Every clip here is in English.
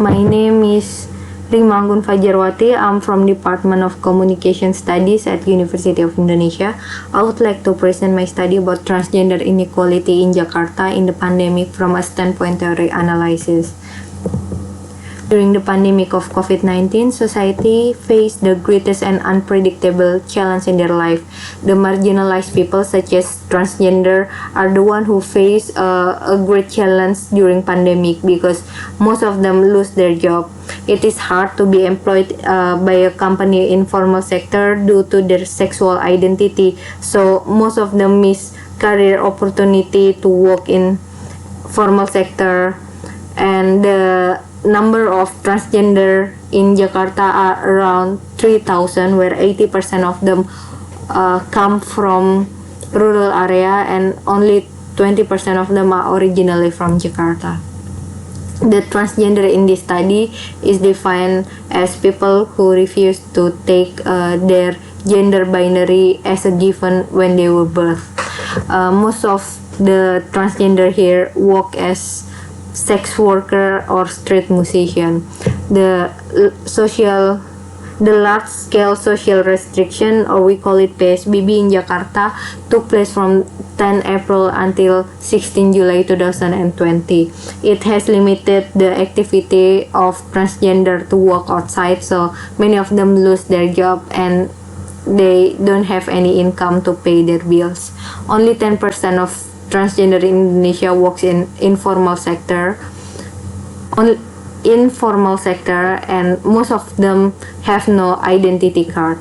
My name is Rimanggun Fajarwati. I'm from Department of Communication Studies at University of Indonesia. I would like to present my study about transgender inequality in Jakarta in the pandemic from a standpoint theory analysis. During the pandemic of COVID-19, society faced the greatest and unpredictable challenge in their life. The marginalized people, such as transgender, are the one who face a great challenge during pandemic because most of them lose their job. It is hard to be employed by a company in formal sector due to their sexual identity. So most of them miss career opportunity to work in formal sector, and the number of transgender in Jakarta are around 3,000, where 80% of them come from rural area and only 20% of them are originally from Jakarta. The transgender in this study is defined as people who refuse to take their gender binary as a given when they were birthed. Most of the transgender here work as sex worker or street musician. The large-scale social restriction, or we call it PSBB in Jakarta, took place from 10 April until 16 July 2020. It has limited the activity of transgender to work outside, so many of them lose their job and they don't have any income to pay their bills. Only 10% of transgender in Indonesia works in informal sector, and most of them have no identity card.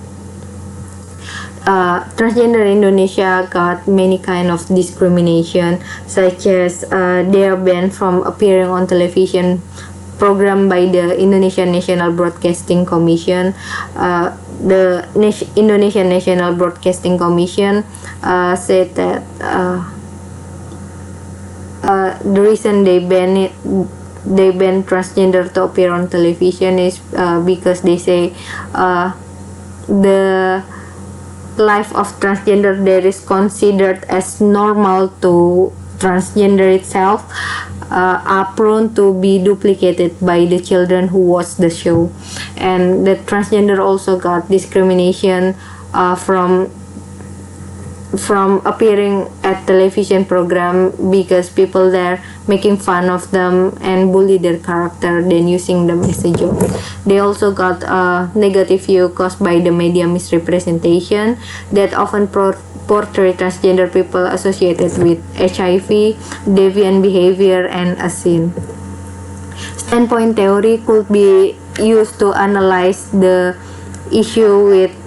Transgender in Indonesia got many kind of discrimination, such as they are banned from appearing on television program by the Indonesian National Broadcasting Commission. The Indonesian National Broadcasting Commission said that the reason they ban transgender to appear on television is because they say the life of transgender there is considered as normal to transgender itself are prone to be duplicated by the children who watch the show, and the transgender also got discrimination from appearing at television program because people there making fun of them and bully their character, then using them as a joke. They also got a negative view caused by the media misrepresentation that often portray transgender people associated with HIV, deviant behavior, and a sin. Standpoint theory could be used to analyze the issue with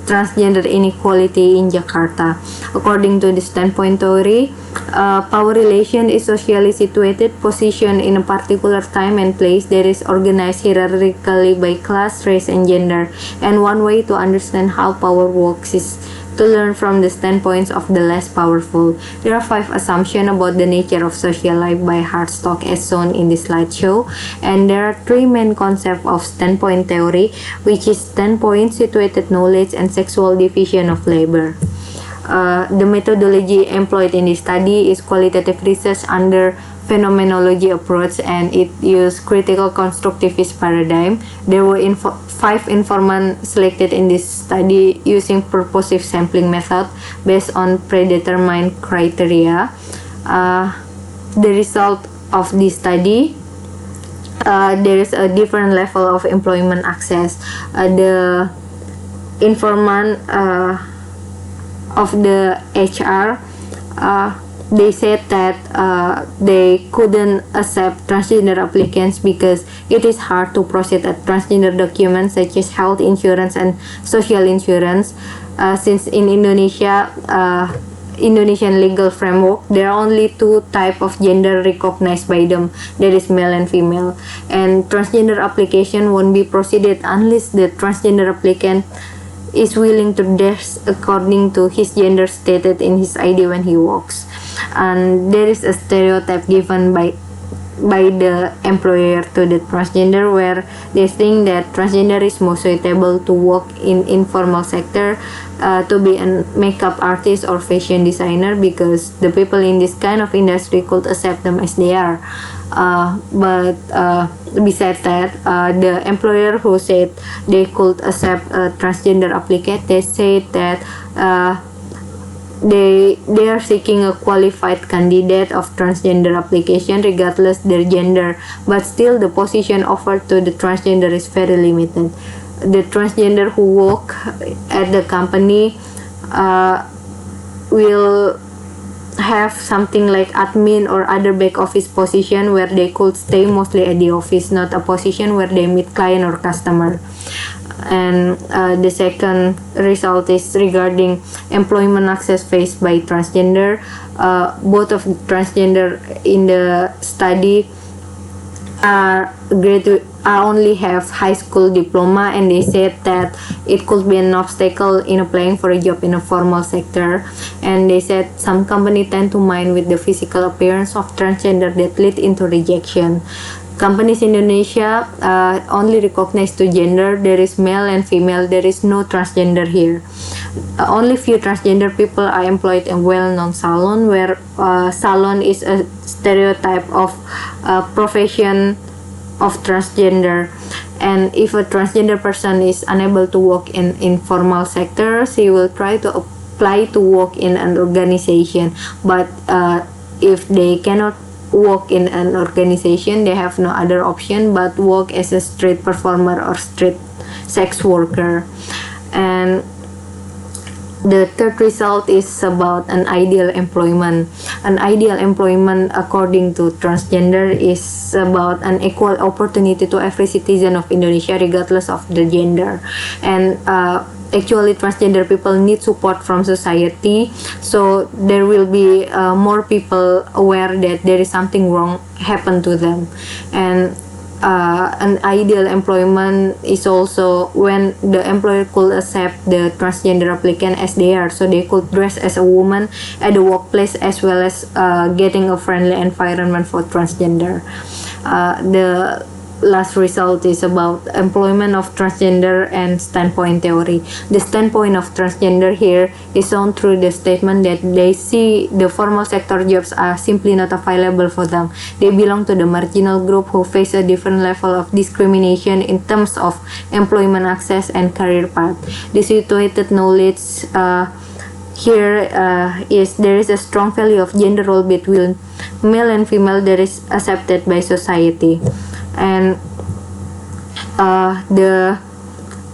transgender inequality in Jakarta. According to the standpoint theory, power relation is socially situated, positioned in a particular time and place that is organized hierarchically by class, race, and gender. And one way to understand how power works is to learn from the standpoints of the less powerful. There are 5 assumptions about the nature of social life by Hartstock as shown in this slideshow, and there are 3 main concepts of standpoint theory, which is standpoint, situated knowledge, and sexual division of labor. The methodology employed in this study is qualitative research under phenomenology approach, and it used critical constructivist paradigm. There were 5 informants selected in this study using purposive sampling method based on predetermined criteria. The result of this study, there is a different level of employment access. The informant of the HR, they said that they couldn't accept transgender applicants because it is hard to process a transgender documents such as health insurance and social insurance, since in Indonesia, Indonesian legal framework, there are only 2 types of gender recognized by them, that is male and female, and transgender application won't be proceeded unless the transgender applicant is willing to dress according to his gender stated in his ID when he walks. And there is a stereotype given by the employer to the transgender, where they think that transgender is more suitable to work in informal sector, to be a makeup artist or fashion designer, because the people in this kind of industry could accept them as they are. But besides that, the employer who said they could accept a transgender applicant, they said that they are seeking a qualified candidate of transgender application regardless their gender, but still the position offered to the transgender is very limited. The transgender who work at the company will have something like admin or other back office position where they could stay mostly at the office, not a position where they meet client or customer. And the second result is regarding employment access faced by transgender. Both of transgender in the study are only have high school diploma, and they said that it could be an obstacle in applying for a job in a formal sector. And they said some company tend to mind with the physical appearance of transgender that lead into rejection. Companies in Indonesia only recognize two gender. There is male and female. There is no transgender here. Only few transgender people are employed in well-known salon, where salon is a stereotype of profession of transgender. And if a transgender person is unable to work in informal sector, she will try to apply to work in an organization. But if they cannot work in an organization, they have no other option but work as a street performer or street sex worker. And the third result is about an ideal employment. An ideal employment according to transgender is about an equal opportunity to every citizen of Indonesia regardless of the gender. And actually transgender people need support from society, so there will be more people aware that there is something wrong happen to them. And an ideal employment is also when the employer could accept the transgender applicant as they are, so they could dress as a woman at the workplace, as well as getting a friendly environment for transgender. The last result is about employment of transgender and standpoint theory. The standpoint of transgender here is shown through the statement that they see the formal sector jobs are simply not available for them. They belong to the marginal group who face a different level of discrimination in terms of employment access and career path. The situated knowledge here is there is a strong value of gender role between male and female that is accepted by society. And the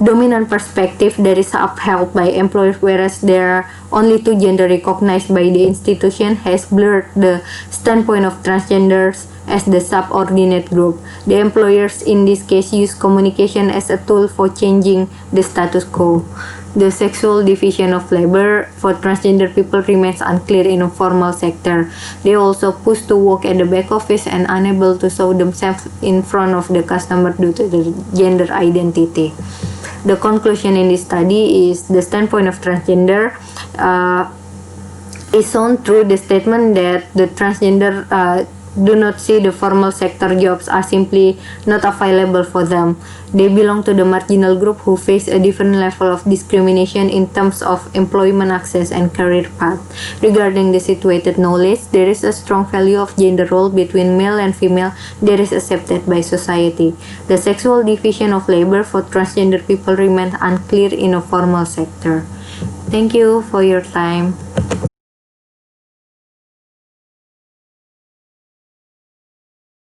dominant perspective that is upheld by employers, whereas there are only two gender recognized by the institution, has blurred the standpoint of transgenders as the subordinate group. The employers in this case use communication as a tool for changing the status quo. The sexual division of labor for transgender people remains unclear in a formal sector. They also pushed to work at the back office and unable to show themselves in front of the customer due to the gender identity. The conclusion in this study is the standpoint of transgender is shown through the statement that the transgender do not see the formal sector jobs are simply not available for them. They belong to the marginal group who face a different level of discrimination in terms of employment access and career path. Regarding the situated knowledge, there is a strong value of gender role between male and female that is accepted by society. The sexual division of labor for transgender people remains unclear in a formal sector. Thank you for your time.